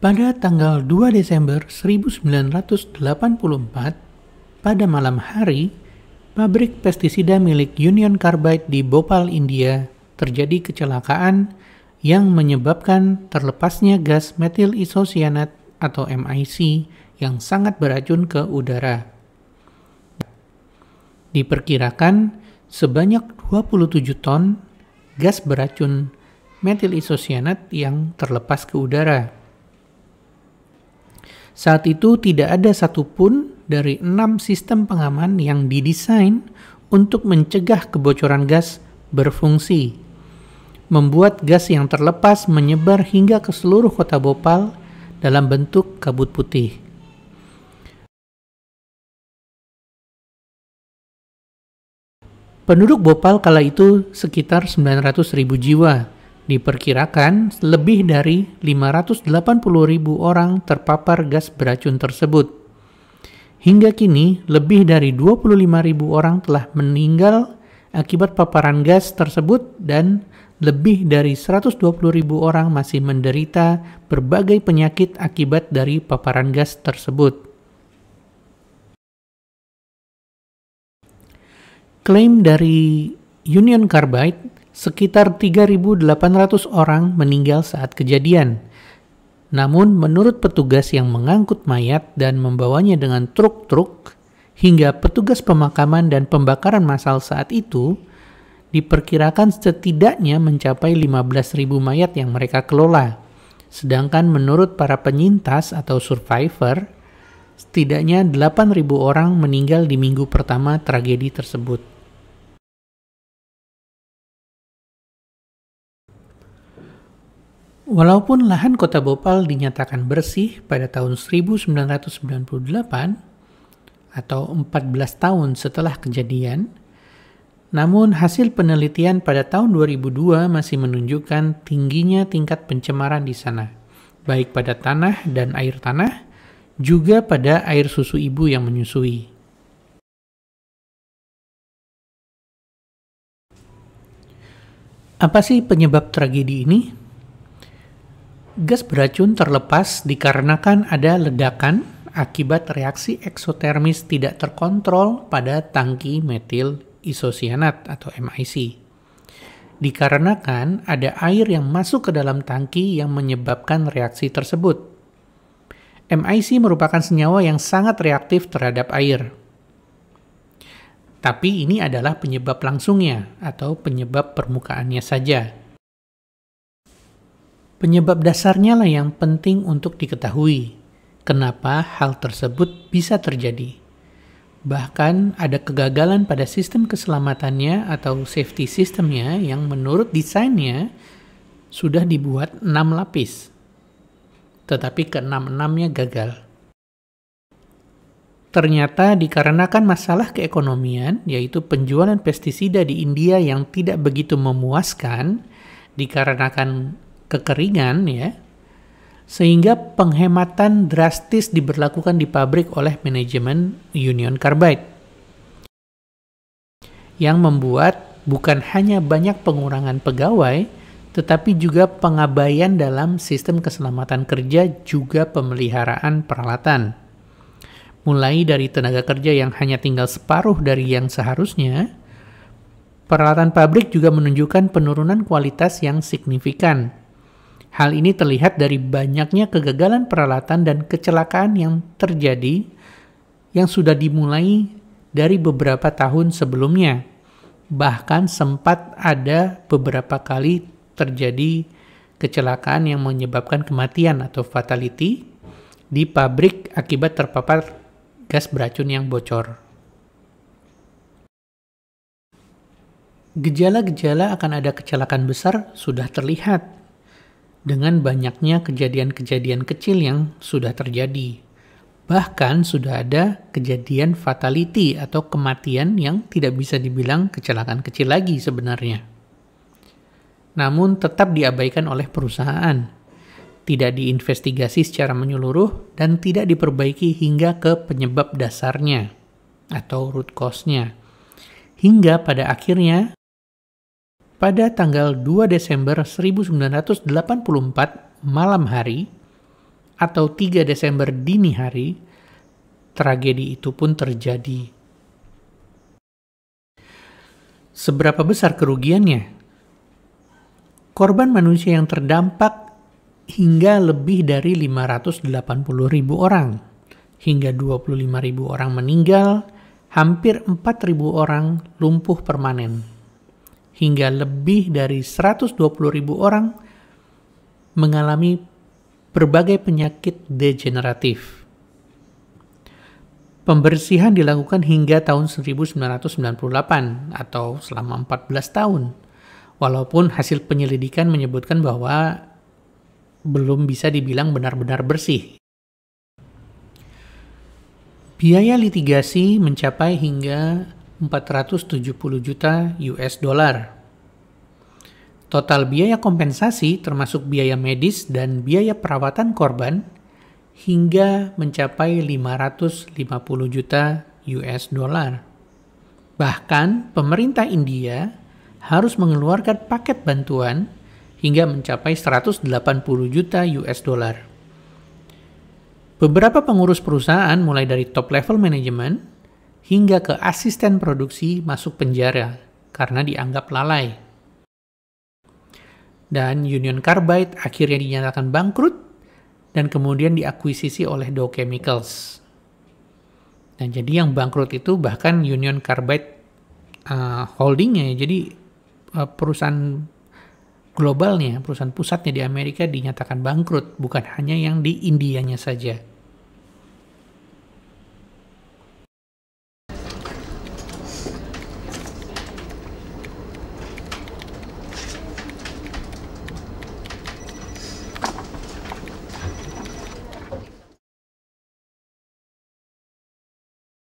Pada tanggal 2 Desember 1984, pada malam hari, pabrik pestisida milik Union Carbide di Bhopal, India, terjadi kecelakaan yang menyebabkan terlepasnya gas metil isocyanat atau MIC yang sangat beracun ke udara. Diperkirakan sebanyak 27 ton gas beracun metil isocyanat yang terlepas ke udara. Saat itu tidak ada satupun dari 6 sistem pengaman yang didesain untuk mencegah kebocoran gas berfungsi, membuat gas yang terlepas menyebar hingga ke seluruh kota Bhopal dalam bentuk kabut putih. Penduduk Bhopal kala itu sekitar 900.000 jiwa. Diperkirakan lebih dari 580.000 orang terpapar gas beracun tersebut. Hingga kini, lebih dari 25.000 orang telah meninggal akibat paparan gas tersebut dan lebih dari 120.000 orang masih menderita berbagai penyakit akibat dari paparan gas tersebut. Klaim dari Union Carbide, sekitar 3.800 orang meninggal saat kejadian. Namun menurut petugas yang mengangkut mayat dan membawanya dengan truk-truk, hingga petugas pemakaman dan pembakaran massal saat itu, diperkirakan setidaknya mencapai 15.000 mayat yang mereka kelola. Sedangkan menurut para penyintas atau survivor, setidaknya 8.000 orang meninggal di minggu pertama tragedi tersebut. Walaupun lahan kota Bhopal dinyatakan bersih pada tahun 1998 atau 14 tahun setelah kejadian, namun hasil penelitian pada tahun 2002 masih menunjukkan tingginya tingkat pencemaran di sana, baik pada tanah dan air tanah, juga pada air susu ibu yang menyusui. Apa sih penyebab tragedi ini? Gas beracun terlepas dikarenakan ada ledakan akibat reaksi eksotermis tidak terkontrol pada tangki metil isocyanat atau MIC. Dikarenakan ada air yang masuk ke dalam tangki yang menyebabkan reaksi tersebut. MIC merupakan senyawa yang sangat reaktif terhadap air. Tapi ini adalah penyebab langsungnya atau penyebab permukaannya saja. Penyebab dasarnya lah yang penting untuk diketahui. Kenapa hal tersebut bisa terjadi? Bahkan ada kegagalan pada sistem keselamatannya atau safety systemnya yang menurut desainnya sudah dibuat 6 lapis. Tetapi ke-6-6-nya gagal. Ternyata dikarenakan masalah keekonomian, yaitu penjualan pestisida di India yang tidak begitu memuaskan, dikarenakan kekeringan ya, sehingga penghematan drastis diberlakukan di pabrik oleh manajemen Union Carbide yang membuat bukan hanya banyak pengurangan pegawai, tetapi juga pengabaian dalam sistem keselamatan kerja juga pemeliharaan peralatan. Mulai dari tenaga kerja yang hanya tinggal separuh dari yang seharusnya, peralatan pabrik juga menunjukkan penurunan kualitas yang signifikan. Hal ini terlihat dari banyaknya kegagalan peralatan dan kecelakaan yang terjadi yang sudah dimulai dari beberapa tahun sebelumnya. Bahkan sempat ada beberapa kali terjadi kecelakaan yang menyebabkan kematian atau fatality di pabrik akibat terpapar gas beracun yang bocor. Gejala-gejala akan ada kecelakaan besar sudah terlihat dengan banyaknya kejadian-kejadian kecil yang sudah terjadi. Bahkan sudah ada kejadian fatality atau kematian yang tidak bisa dibilang kecelakaan kecil lagi sebenarnya. Namun tetap diabaikan oleh perusahaan, tidak diinvestigasi secara menyeluruh, dan tidak diperbaiki hingga ke penyebab dasarnya atau root cause-nya. Hingga pada akhirnya, pada tanggal 2 Desember 1984 malam hari, atau 3 Desember dini hari, tragedi itu pun terjadi. Seberapa besar kerugiannya? Korban manusia yang terdampak hingga lebih dari 580.000 orang, hingga 25.000 orang meninggal, hampir 4.000 orang lumpuh permanen, hingga lebih dari 120.000 orang mengalami berbagai penyakit degeneratif. Pembersihan dilakukan hingga tahun 1998 atau selama 14 tahun. Walaupun hasil penyelidikan menyebutkan bahwa belum bisa dibilang benar-benar bersih. Biaya litigasi mencapai hingga 470 juta US dollar. Total biaya kompensasi termasuk biaya medis dan biaya perawatan korban hingga mencapai 550 juta US dollar. Bahkan pemerintah India harus mengeluarkan paket bantuan hingga mencapai 180 juta US dollar. Beberapa pengurus perusahaan mulai dari top level manajemen hingga ke asisten produksi masuk penjara karena dianggap lalai. Dan Union Carbide akhirnya dinyatakan bangkrut dan kemudian diakuisisi oleh Dow Chemicals. Dan jadi yang bangkrut itu bahkan Union Carbide holdingnya, jadi perusahaan globalnya, perusahaan pusatnya di Amerika dinyatakan bangkrut, bukan hanya yang di Indianya saja.